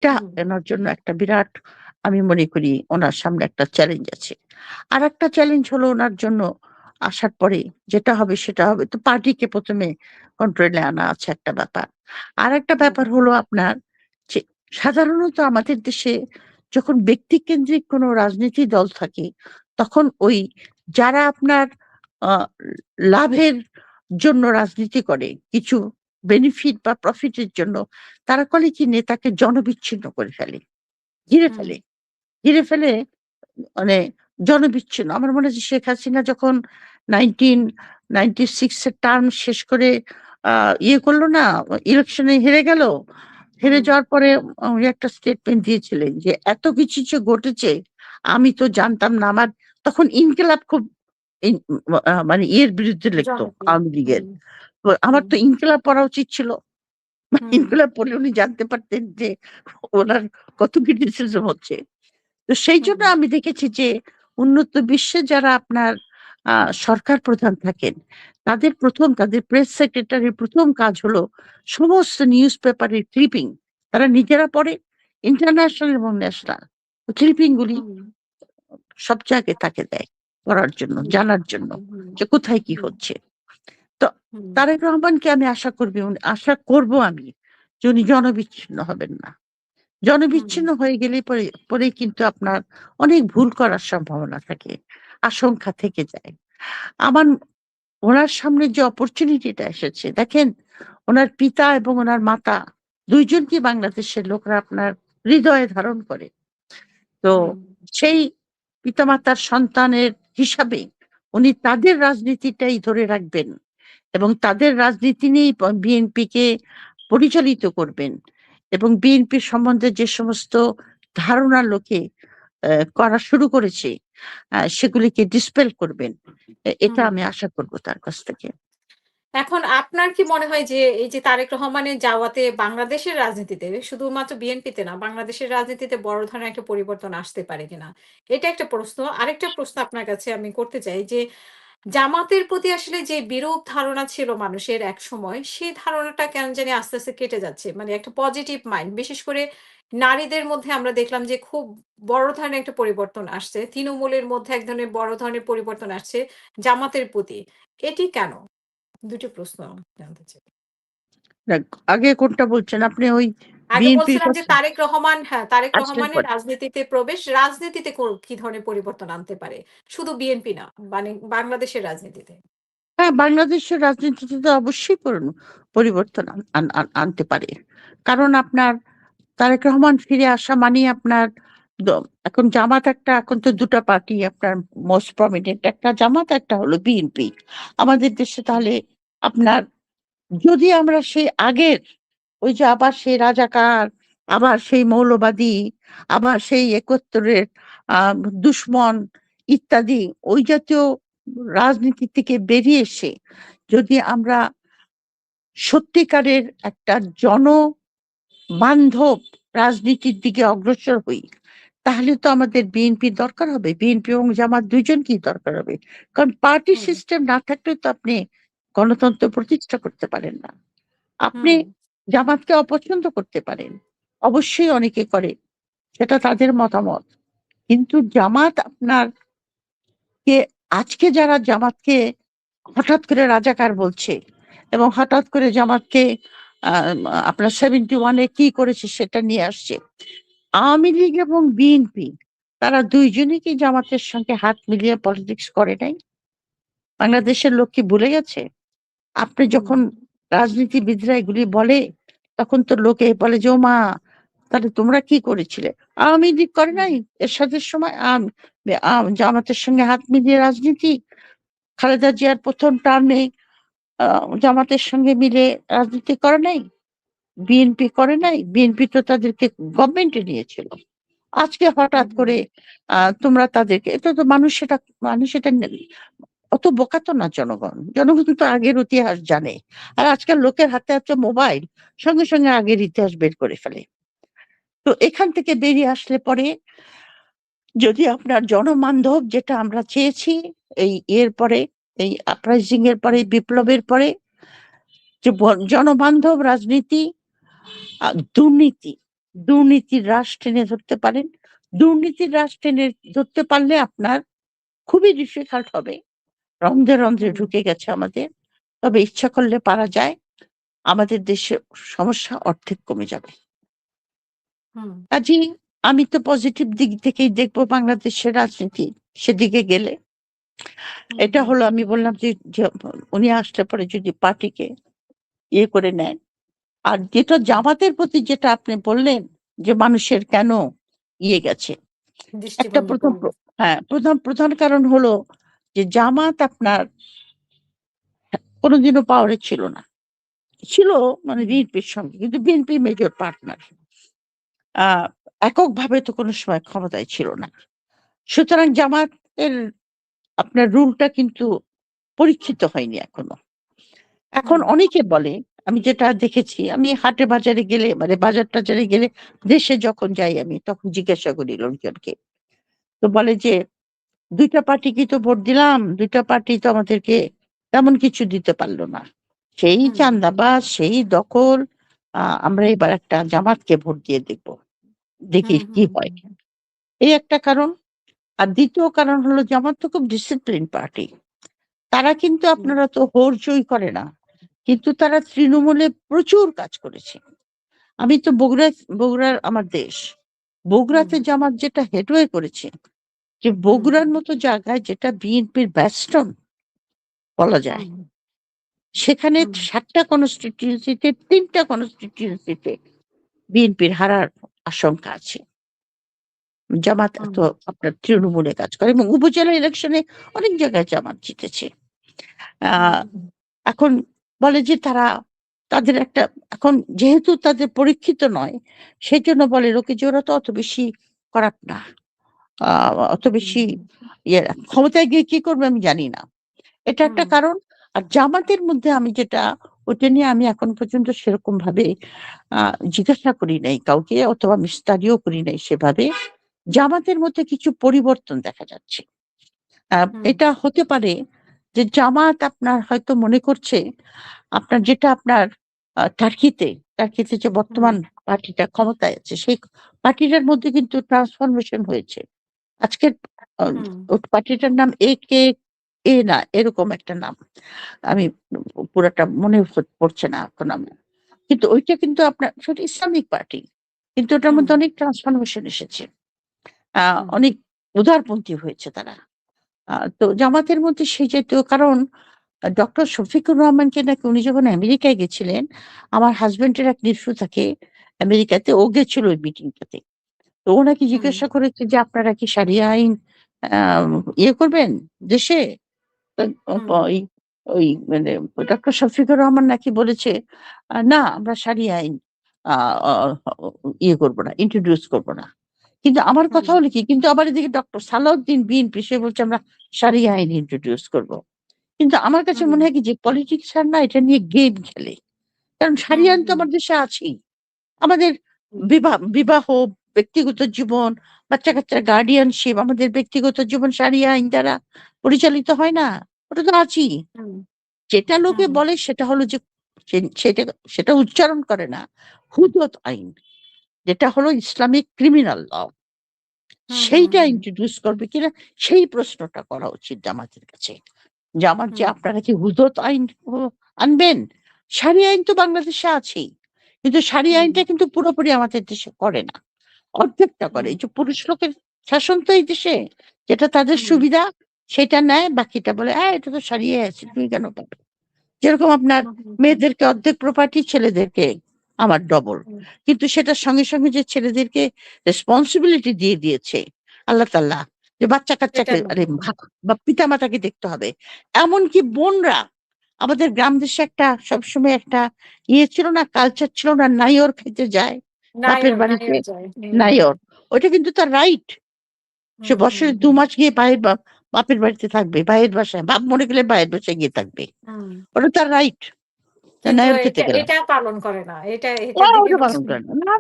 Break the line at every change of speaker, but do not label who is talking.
এইটা
হুম,
এনার জন্য একটা বিরাট, আমি মনে করি ওনার সামনে একটা চ্যালেঞ্জ আছে। আরেকটা চ্যালেঞ্জ হলো ওনার জন্য আসার পরে যেটা হবে সেটা হবে। তো পার্টিকে ১ম এ কন্ট্রোলে আনা আছে একটা ব্যাপার। আরেকটা
হুম,
ব্যাপার হলো আপনার যে সাধারণত আমাদের দেশে যখন ব্যক্তিকেন্দ্রিক কোনো রাজনীতি দল থাকে, তখন ওই যারা আপনার আ লাভের জন্য রাজনীতি করে, কিছু বেনিফিট বা প্রফিট এর জন্য, তারা করে কি নেতাকে জনবিচ্ছিন্ন করে ফেলে, ঘিরে
হুম,
ফেলে। ঘিরে ফেলে মানে জনবিচ্ছিন্ন। আমার মনে আছে শেখ হাসিনা যখন 1996 এর টার্ম শেষ করে আ করল না, ইলেকশনে হেরে গেল। হেরে
হুম,
যাওয়ার পরে উনি একটা স্টেটমেন্ট দিয়েছিলেন যে, "এত কিছু যে ঘটেছে আমি তো জানতাম না।" আমার তখন ইনকিলাব খুব ইন মানে বিরুদ্ধে লিখত
জনপ্রিয়।
আওয়ামী লীগের।
হুম,
তো আমার
হুম,
তো ইনকিলাব পড়া উচিত ছিল।
হুম,
ইনকিলাব পড়লে উনি জানতে পারতেন যে উনার কত ক্রিটিসিজম হচ্ছে। তো সেইজন্য
হুম,
আমি দেখেছি যে উন্নত বিশ্বে যারা আপনার আ সরকার প্রধান থাকেন, তাদের প্রেস সেক্রেটারির ১ম কাজ হলো সমস্ত নিউজ পেপারের ক্লিপিং তারা নিজেরা পড়ে, ইন্টারন্যাশনাল এবং ন্যাশনাল। ক্লিপিং গুলি
হুম,
সব জায়গায় তাকে দেয় পড়ার জন্য,
হুম,
জানার জন্য
হুম, হুম,
যে কোথায় কি
হুম,
হচ্ছে। তো
হুম,
তারেক রহমানকে আমি আশা করব আমি যে উনি জনবিচ্ছিন্ন হবেন না।
হুম,
জনবিচ্ছিন্ন হয়ে গেলে পরেই কিন্তু আপনার অনেক ভুল করার সম্ভাবনা থাকে। আশঙ্কা থেকে যায়। আমার উনার সামনে যে অপরচুনিটিটা এসেছে দেখেন, উনার পিতা এবং উনার মাতা ২ জনকেই বাংলাদেশের লোকরা আপনার হৃদয়ে ধারণ করে। তো
হুম,
সেই পিতামাতার সন্তানের হিসাবে উনি তাদের রাজনীতিটাই ধরে রাখবেন এবং তাদের রাজনীতি নিয়েই বিএনপিকে পরিচালিত করবেন এবং বিএনপির সম্বন্ধে যে সমস্ত ধারণা লোকে করা শুরু করেছে সেগুলিকে ডিসপেল করবেন। এটা
হুম।
আমি আশা করব তার কাছ থেকে।
এখন আপনার কি মনে হয় যে এই যে তারেক রহমানের যাওয়াতে বাংলাদেশের রাজনীতিতে শুধুমাত্র বিএনপিতে না বাংলাদেশের রাজনীতিতে বড় ধরনের একটা পরিবর্তন আসতে পারে কিনা? এটা একটা প্রশ্ন। আরেকটা প্রশ্ন আপনার কাছে আমি করতে চাই যে জামাতের প্রতি আসলে যে বিরূপ ধারণা ছিল মানুষের একসময়, সেই ধারণাটা কেন জানি আস্তে, আস্তে কেটে যাচ্ছে। মানে একটা পজিটিভ মাইন্ড বিশেষ করে নারীদের মধ্যে আমরা দেখলাম যে খুব বড় ধরনের একটা পরিবর্তন আসছে। তৃণমূলের মধ্যে এক ধরনের বড় ধরনের পরিবর্তন আসছে জামাতের প্রতি। এটি কেন? ২ টি প্রশ্ন জানতে চাই।
দেখ, আগে কোনটা বলছেন আপনি ওই
আগে
বিএনপির
বলছিলাম যে
কথা?
তারেক রহমান হ্যাঁ, তারেক
আচ্ছা
রহমানের রাজনীতিতে প্রবেশ, রাজনীতিতে কি ধরনের পরিবর্তন আনতে পারে? শুধু বিএনপি না, মানে বাংলাদেশের রাজনীতিতে।
হ্যাঁ, বাংলাদেশের রাজনীতিতে তো অবশ্যই পরিবর্তন আনতে পারে। কারণ আপনার তারেক রহমান ফিরে আসা মানেই আপনার দ এখন জামাত একটা, এখন তো ২ টা পার্টি আপনার মোস্ট প্রমিনেন্ট, একটা জামাত, একটা হলো বিএনপি। আমাদের দেশে তাহলে আপনার যদি আমরা সেই আগের ওই যে আবার সেই রাজাকার, আবার সেই মৌলবাদী, আবার সেই ৭১ এর আ দুশমন ইত্যাদি ওই জাতীয় রাজনীতি থেকে বেরিয়ে এসে যদি আমরা সত্যিকারের একটা জনবান্ধব রাজনীতির দিকে অগ্রসর হই, তাহলে তো আমাদের বিএনপির দরকার হবে। বিএনপি এবং জামাত ২ জনকেই দরকার হবে। কারণ পার্টি
হুম,
সিস্টেম না থাকলে তো আপনি গণতন্ত্র প্রতিষ্ঠা করতে পারেন না। আপনি
হুম,
জামাতকে অপছন্দ করতে পারেন। অবশ্যই অনেকে করে। সেটা তাদের মতামত। কিন্তু জামাত আপনার কে আজকে যারা জামাতকে হঠাৎ করে রাজাকার বলছে এবং হঠাৎ করে জামাতকে আ আপনার 71 এ কি করেছে সেটা নিয়ে আসছে। আওয়ামী লীগ এবং বিএনপি তারা ২ জনই কি জামাতের সঙ্গে হাত মিলিয়ে পলিটিক্স করে নাই? বাংলাদেশের লোক কি ভুলে গেছে? আপনি
হুম,
যখন রাজনীতিবিদরা এগুলি বলে, তখন তো লোকে বলে যে, "ওমা! তাহলে তোমরা কি করেছিলে?" আওয়ামী লীগ করে
হুম,
নাই? এরশাদের সময় জামাতের সঙ্গে হাত মিলিয়ে রাজনীতি? খালেদা জিয়ার ১ম টার্মে আ জামাতের সঙ্গে মিলে রাজনীতি করে নাই? বিএনপি করে নাই? বিএনপি তো তাদেরকে গভর্নমেন্টে নিয়েছিল। আজকে হঠাৎ
হুম,
করে তোমরা তাদেরকে এটা তো মানুষ এটা অত বোকা তো না জনগণ। জনগণ তো আগের ইতিহাস জানে। আর আজকাল লোকের হাতে আছে মোবাইল। সঙ্গে, সঙ্গে আগের ইতিহাস বের করে ফেলে। তো এখান থেকে বেরিয়ে আসলে পরে যদি আপনার জনবান্ধব যেটা আমরা চেয়েছি এর পরে এই আপরাইজিং এর পরে, বিপ্লবের পরে যে জনবান্ধব রাজনীতি, আ দুর্নীতি, দুর্নীতির রাশ টেনে ধরতে পারেন। দুর্নীতির রাশ টেনে ধরতে পারলে আপনার খুবই ডিফিকাল্ট হবে। রন্ধ্রে, রন্ধ্রে
হুম,
ঢুকে গেছে আমাদের। তবে ইচ্ছা করলে পারা যায়। আমাদের দেশে সমস্যা অর্ধেক কমে যাবে।
হুম,
কাজেই আমি তো পজিটিভ দিক থেকেই দেখব বাংলাদেশের রাজনীতি সেদিকে গেলে।
হুম,
এটা
হুম,
হলো আমি বললাম যে উনি আসলে পরে যদি পার্টিকে ইয়ে করে নেন। আর যেটা
হুম,
জামাতের প্রতি যেটা আপনি বললেন যে মানুষের কেন ইয়ে গেছে। একটা
দৃষ্টিভঙ্গি পরিবর্তন।
হ্যাঁ, প্রধান কারণ হলো যে জামাত আপনার কোনদিনও পাওয়ারে ছিল না। ছিল মানে
হুম,
বিএনপির সঙ্গে। কিন্তু বিএনপি মেজর পার্টনার। আ এককভাবে তো কোন সময় ক্ষমতায় ছিল না। সুতরাং জামাতের আপনার রুলটা কিন্তু পরীক্ষিত হয়নি এখনো। এখন
হুম,
অনেকে বলে, আমি যেটা দেখেছি, আমি হাটে বাজারে গেলে মানে বাজার-টাজারে গেলে দেশে যখন যাই আমি তখন জিজ্ঞাসা করি লোকজনকে। তো বলে যে, "২ টা পার্টিকেই তো ভোট দিলাম। ২ টা পার্টি তো আমাদেরকে তেমন কিছু দিতে পারল না। সেই
হুম,
চাঁদাবাজ, সেই দখল। আমরা এবার একটা জামাতকে ভোট দিয়ে দেখব। দেখি
হুম,
কি
হুম,
হয়।"
হুম,
এই একটা কারণ। আর ২য় কারণ হলো জামাত তো খুব ডিসিপ্লিন পার্টি। তারা কিন্তু
হুম,
আপনারা তো হইচই করে না। কিন্তু তারা তৃণমূলে প্রচুর কাজ করেছে। আমি তো বগুড়ার আমার দেশ।
হুম,
বগুড়াতে জামাত যেটা হেডওয়ে করেছে, যে
হুম,
বগুড়ার মতো জায়গায় যেটা বিএনপির ব্যাস্টন বলা যায়।
হুম,
সেখানে
হুম,
৭ টা কনস্টিটিউয়েন্সিতে ৩ টা কনস্টিটিউয়েন্সিতে বিএনপির হারার আশঙ্কা আছে। জামাত
হুম,
এত আপনার তৃণমূলে কাজ করে এবং উপজেলা ইলেকশনে অনেক জায়গায় জামাত জিতেছে। আ
হুম,
এখন বলে যে তাদের একটা এখন যেহেতু তাদের পরীক্ষিত নয়, সেজন্য বলে লোকে যে ওরা তো অত বেশি খারাপ না। আ অত বেশি ইয়ে না। ক্ষমতায় গিয়ে কি করবে আমি জানি না। এটা একটা
হুম,
কারণ। আর জামাতের মধ্যে আমি যেটা ওটা নিয়ে আমি এখন পর্যন্ত সেরকম ভাবে আ জিজ্ঞাসা করি নাই কাউকে অথবা আমি স্টাডিও করি নাই সেভাবে। জামাতের মধ্যে কিছু পরিবর্তন দেখা যাচ্ছে। আ
হুম,
এটা হতে পারে যে জামাত আপনার হয়তো মনে করছে আপনার যেটা আপনার টার্কিতে যে
হুম,
বর্তমান পার্টিটা ক্ষমতায় আছে সেই পার্টিটার মধ্যে কিন্তু ট্রান্সফরমেশন হয়েছে। আজকের আ
হুম,
ওই পার্টিটার নাম এ না এরকম একটা নাম। আমি পুরাটা মনে পড়ছে না এখন আমার। কিন্তু ওইটা কিন্তু আপনার সেটা ইসলামিক পার্টি। কিন্তু ওটার
হুম,
মধ্যে অনেক ট্রান্সফরমেশন এসেছে। আ
হুম,
অনেক উদারপন্থী হয়েছে তারা। তো জামাতের মধ্যে সেই জাতীয় কারণ ডক্টর শফিকুর রহমানকে নাকি উনি যখন আমেরিকায় গেছিলেন, আমার হাসব্যান্ডের এক নিফু থাকে আমেরিকাতে। ও গেছিল ওই মিটিংটাতে। তো ও নাকি
হুম,
জিজ্ঞাসা করেছে যে, "আপনারা কি শারিয়া আইন ইয়ে করবেন দেশে?" তো
হুম,
ওই ওই মানে ডক্টর শফিকুর রহমান নাকি বলেছে, "না, আমরা শারিয়া আইন আ অ ইয়ে করব না, ইন্ট্রোডিউস করব না।" কিন্তু আমার কথা
হুম,
হলো কি, কিন্তু আবার এদিকে ডক্টর সালাউদ্দিন বিএনপি সে বলছে, "আমরা শারিয়া আইন ইন্ট্রোডিউস করব।" কিন্তু আমার কাছে
হুম,
মনে হয় কি যে পলিটিক্যাল না এটা নিয়ে গেম খেলে। কারণ
হুম,
শারিয়া আইন তো
হুম,
আমার দেশে আছেই। আমাদের
হুম,
বিবাহ, ব্যক্তিগত জীবন, বাচ্চা-কাচ্চার গার্ডিয়ানশিপ আমাদের ব্যক্তিগত জীবন শারিয়া আইন দ্বারা পরিচালিত হয় না? ওটা তো আছেই।
হুম,
যেটা লোকে
হুম,
বলে সেটা হলো যে সে সেটা সেটা উচ্চারণ করে না। হুদুদ আইন যেটা হলো ইসলামিক ক্রিমিনাল ল।
হুম, হুম,
সেইটা
হুম,
ইন্ট্রোডিউস করবে কিনা সেই প্রশ্নটা করা উচিত জামাতের কাছে। জামাত যে
হুম,
আপনারা কি হুদুদ আইন আনবেন? শারিয়া আইন তো বাংলাদেশে আছেই। কিন্তু শারিয়া
হুম,
আইনটা কিন্তু পুরোপুরি আমাদের দেশে করে না। অর্ধেকটা করে।
হুম,
এই যে পুরুষ লোকের শাসন তো এই দেশে। যেটা তাদের
হুম,
সুবিধা সেটা নেয়, বাকিটা বলে, এটা তো শারিয়ায় আছে। তুমি কেন পাবে?" যেরকম আপনার
হুম, হুম,
মেয়েদেরকে অর্ধেক প্রপার্টি, ছেলেদেরকে আমার ডবল।
হুম,
কিন্তু সেটার সঙ্গে যে ছেলেদেরকে রেসপনসিবিলিটি দিয়ে দিয়েছে আল্লাহ তাআলা যে
সেটা
বাচ্চা-কাচ্চাকে
নেই।
আরে বা পিতামাতাকে দেখতে হবে। এমনকি বোনরা আমাদের গ্রাম দেশে একটা সবসময় একটা ইয়ে ছিল না, কালচার ছিল না, নাইওর খেতে যায় বাপের
নাইর,
বাড়িতে।
নাইর যায়। হুম,
নাইওর। ওইটা কিন্তু তার রাইট। সে
হুম, হুম,
বছরে ২
হুম,
মাস গিয়ে বাপের বাড়িতে থাকবে। ভাইয়ের বাসায়। বাপ মরে গেলে ভাইয়ের বাসায় গিয়ে থাকবে।
হুম।
ওটা তার রাইট।
কিন্তু
নাইর খেতে
এটা
গেলাম।
এটা পালন করে না। এটা এটা দিকে
ওটা পালন
মুসলিম
করে না। না